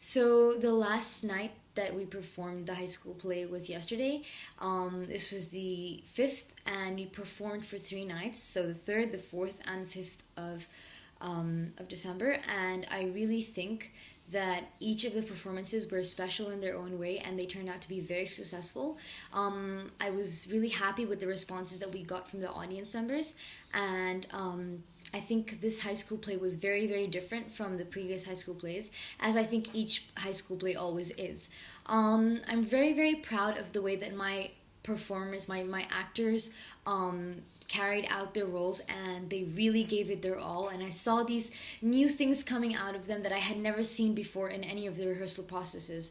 So the last night that we performed the high school play was yesterday. This was the fifth, and we performed for 3 nights. So the third, the fourth, and fifth of December. And I really think that each of the performances were special in their own way, and they turned out to be very successful. I was really happy with the responses that we got from the audience members, and I think this high school play was very, very different from the previous high school plays, as I think each high school play always is. I'm very, very proud of the way that my performers, my actors, carried out their roles, and they really gave it their all. And I saw these new things coming out of them that I had never seen before in any of the rehearsal processes.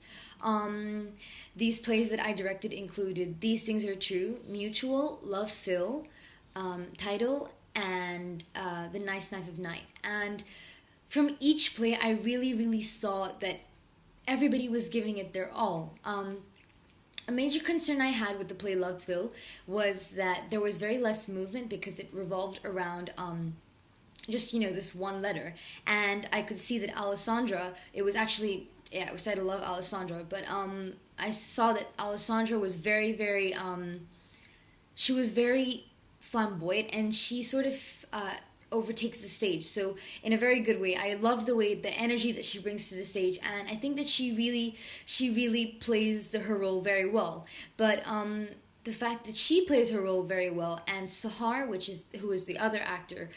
These plays that I directed included These Things Are True, Mutual, Love Phil, Title, and The Nice Knife of Night. And from each play, I really, really saw that everybody was giving it their all. A major concern I had with the play Lovesville was that there was very less movement because it revolved around just, this one letter. And I could see that Alessandra, it was actually, yeah, it was said I love Alessandra, but I saw that Alessandra was very, very, she was very flamboyant, and she sort of overtakes the stage. So in a very good way. I love the way, the energy that she brings to the stage, and I think that she really plays her role very well. But the fact that she plays her role very well, and Sahar, who is the other actor,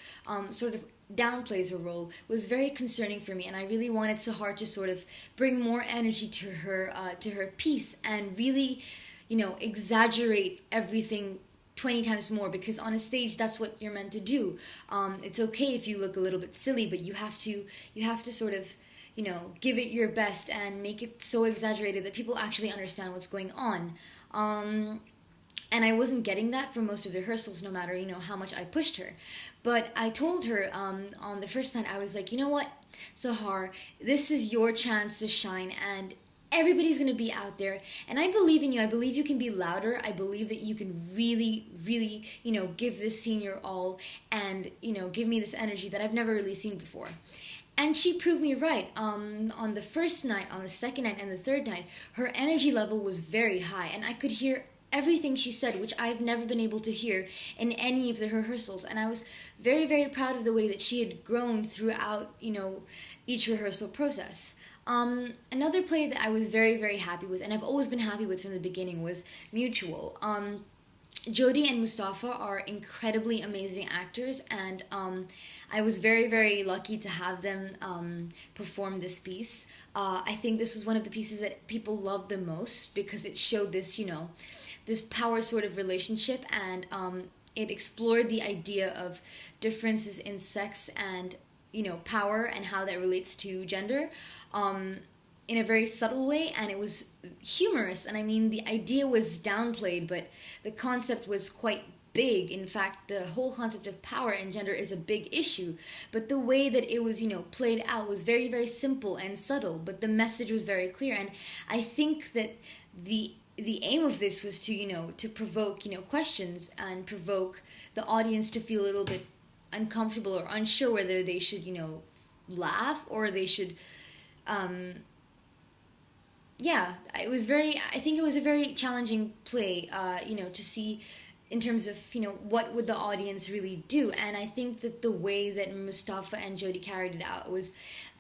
sort of downplays her role, was very concerning for me. And I really wanted Sahar to sort of bring more energy to her piece, and really, exaggerate everything 20 times more, because on a stage that's what you're meant to do. It's okay if you look a little bit silly, but you have to sort of give it your best and make it so exaggerated that people actually understand what's going on. And I wasn't getting that for most of the rehearsals, no matter how much I pushed her. But I told her on the first night, I was like, you know what, Sahar, this is your chance to shine, and everybody's going to be out there, and I believe in you. I believe you can be louder. I believe that you can really, really, give this scene your all, and, give me this energy that I've never really seen before. And she proved me right. On the first night, on the second night, and the third night, her energy level was very high, and I could hear everything she said, which I've never been able to hear in any of the rehearsals. And I was very, very proud of the way that she had grown throughout, each rehearsal process. Another play that I was very, very happy with, and I've always been happy with from the beginning, was Mutual. Jodie and Mustafa are incredibly amazing actors, and I was very, very lucky to have them perform this piece. I think this was one of the pieces that people loved the most, because it showed this, this power sort of relationship, and it explored the idea of differences in sex and power, and how that relates to gender, in a very subtle way. And it was humorous. And I mean, the idea was downplayed, but the concept was quite big. In fact, the whole concept of power and gender is a big issue. But the way that it was, played out was very, very simple and subtle, but the message was very clear. And I think that the aim of this was to provoke, questions, and provoke the audience to feel a little bit uncomfortable or unsure whether they should, laugh, or they should, I think it was a very challenging play, to see in terms of, what would the audience really do. And I think that the way that Mustafa and Jodie carried it out was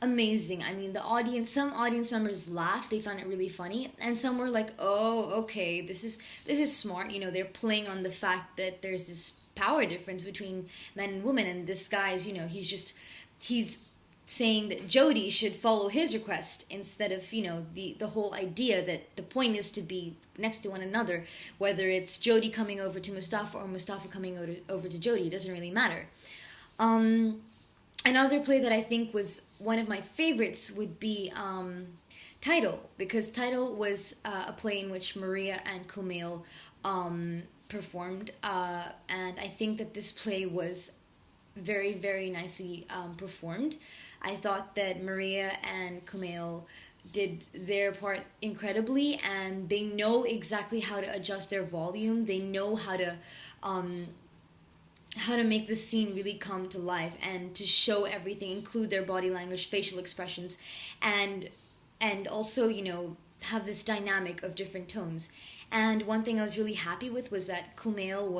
amazing. I mean, some audience members laughed, they found it really funny, and some were like, oh, okay, this is smart. They're playing on the fact that there's this power difference between men and women, and this guy's, he's saying that Jodie should follow his request, instead of, the whole idea that the point is to be next to one another, whether it's Jodie coming over to Mustafa or Mustafa coming over to Jodie, it doesn't really matter. Another play that I think was one of my favorites would be Title, because Title was a play in which Maria and Kumail performed, and I think that this play was very, very nicely performed. I thought that Maria and Kumail did their part incredibly, and they know exactly how to adjust their volume. They know how to make the scene really come to life, and to show everything, include their body language, facial expressions, and and also, have this dynamic of different tones. And one thing I was really happy with was that Kumail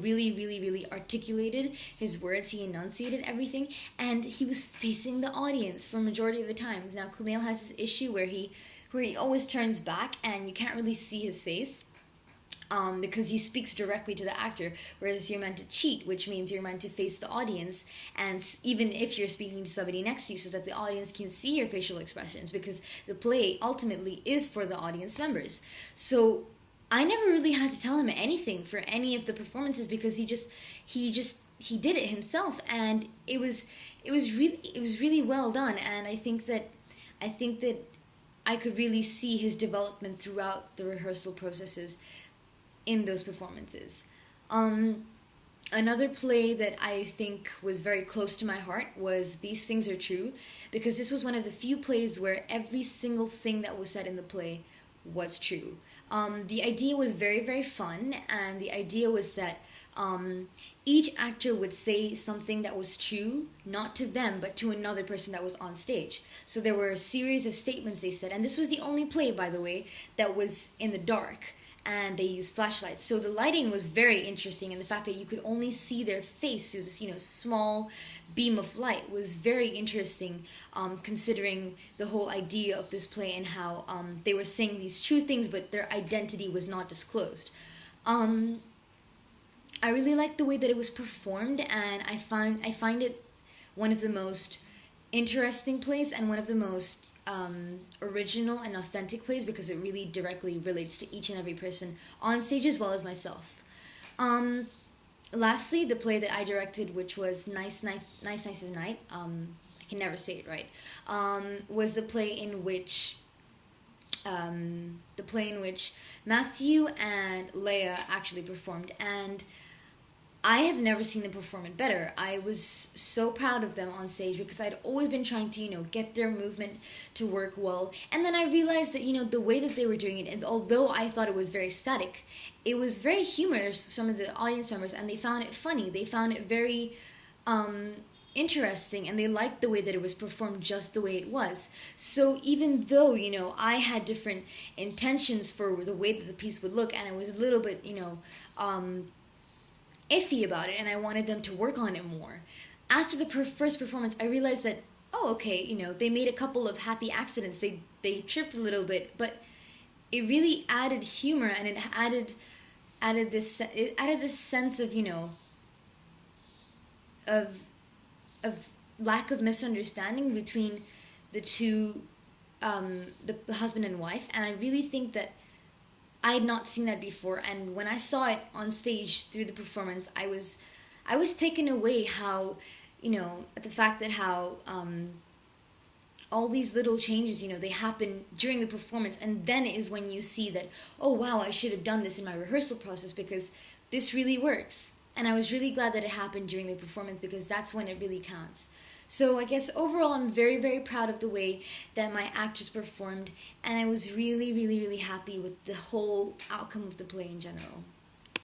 really, really, really articulated his words. He enunciated everything, and he was facing the audience for majority of the times. Now, Kumail has this issue where he always turns back, and you can't really see his face. Because he speaks directly to the actor, whereas you're meant to cheat, which means you're meant to face the audience, and even if you're speaking to somebody next to you, so that the audience can see your facial expressions, because the play ultimately is for the audience members. So I never really had to tell him anything for any of the performances, because he did it himself, and it was really well done. And I think that I could really see his development throughout the rehearsal processes in those performances. Another play that I think was very close to my heart was These Things Are True, because this was one of the few plays where every single thing that was said in the play was true. The idea was very, very fun, and the idea was that each actor would say something that was true, not to them, but to another person that was on stage. So there were a series of statements they said, and this was the only play, by the way, that was in the dark, and they used flashlights. So the lighting was very interesting, and the fact that you could only see their face through this, small beam of light was very interesting, considering the whole idea of this play and how they were saying these true things, but their identity was not disclosed. I really liked the way that it was performed, and I find it one of the most interesting plays and one of the most original and authentic plays, because it really directly relates to each and every person on stage as well as myself. Lastly, the play that I directed, which was Nice of Night, I can never say it right, was the play in which Matthew and Leia actually performed, and I have never seen them perform it better. I was so proud of them on stage, because I'd always been trying to, get their movement to work well. And then I realized that, the way that they were doing it, and although I thought it was very static, it was very humorous for some of the audience members, and they found it funny. They found it very interesting, and they liked the way that it was performed just the way it was. So even though, I had different intentions for the way that the piece would look, and I was a little bit, iffy about it, and I wanted them to work on it more. After the first performance, I realized that, they made a couple of happy accidents. They tripped a little bit, but it really added humor, and it added this sense of, of lack of misunderstanding between the two, the husband and wife. And I really think that I had not seen that before, and when I saw it on stage through the performance, I was taken away how, at the fact that how all these little changes, they happen during the performance, and then is when you see that, oh wow, I should have done this in my rehearsal process, because this really works. And I was really glad that it happened during the performance, because that's when it really counts. So I guess overall, I'm very, very proud of the way that my actors performed, and I was really, really, really happy with the whole outcome of the play in general.